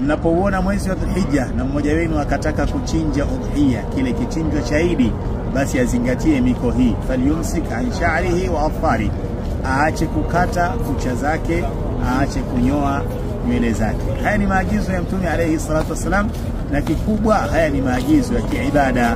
Mnapouona mwezi wa Dhulhijja na mmoja wenu akataka kuchinja udhiya, kile kichinjwa cha Idi, basi azingatie miko hii: falyumsik an sha'rihi wa afari, aache kukata kucha zake, aache kunyoa nywele zake. Haya ni maagizo ya Mtume alayhi salatu wasalam, na kikubwa haya ni maagizo ya kiibada.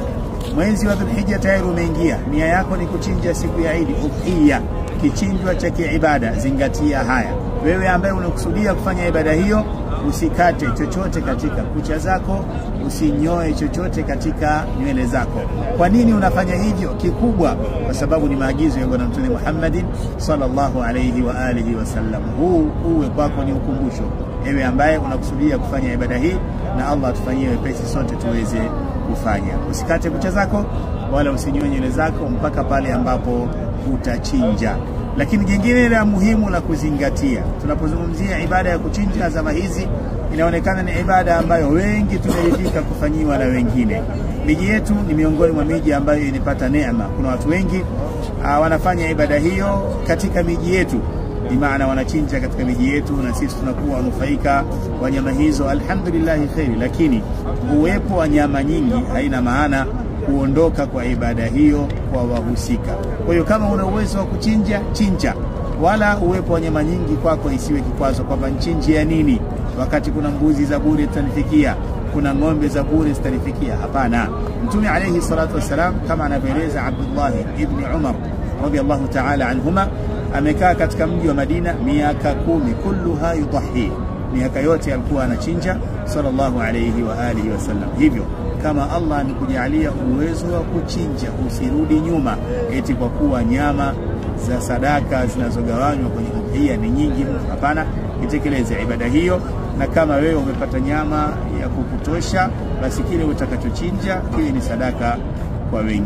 Mwezi wa Dhulhijja tayari umeingia, nia yako ni kuchinja siku ya Idi udhiya, kichinjwa cha kiibada. Zingatia haya. Wewe ambaye unakusudia kufanya ibada hiyo, usikate chochote katika kucha zako, usinyoe chochote katika nywele zako. Kwa nini unafanya hivyo? Kikubwa kwa sababu ni maagizo ya Bwana Mtume Muhammadin sallallahu alayhi wa alihi wasallam. Huu uwe kwako ni ukumbusho, ewe ambaye unakusudia kufanya ibada hii, na Allah atufanyie wepesi sote tuweze kufanya. Usikate kucha zako wala usinyoe nywele zako mpaka pale ambapo utachinja. Lakini jingine la muhimu la kuzingatia tunapozungumzia ibada ya kuchinja zama hizi, inaonekana ni ibada ambayo wengi tumeridhika kufanyiwa na wengine. Miji yetu ni miongoni mwa miji ambayo inapata neema. Kuna watu wengi wanafanya ibada hiyo katika miji yetu, ni maana wanachinja katika miji yetu na sisi tunakuwa wanufaika wa nyama hizo, alhamdulillah khairi. Lakini uwepo wa nyama nyingi haina maana kuondoka kwa ibada hiyo kwa wahusika. Kwa hiyo kama una uwezo wa kuchinja, chinja, wala uwepo wa nyama nyingi kwako isiwe kikwazo kwamba nchinje ya nini wakati kuna mbuzi za bure zitanifikia, kuna ng'ombe za bure zitanifikia. Hapana. Mtume alayhi salatu wasalam, kama anavyoeleza Abdullah ibn Umar radiyallahu ta'ala anhuma, amekaa katika mji wa Madina miaka 10 kulluha yudhi, miaka yote alikuwa anachinja sallallahu alayhi wa alihi wasallam. Hivyo kama Allah amekujalia uwezo wa kuchinja, usirudi nyuma eti kwa kuwa nyama za sadaka zinazogawanywa kwenye udhiya ni nyingi. Hapana, itekeleze ibada hiyo, na kama wewe umepata nyama ya kukutosha, basi kile utakachochinja kiwe ni sadaka kwa wengi.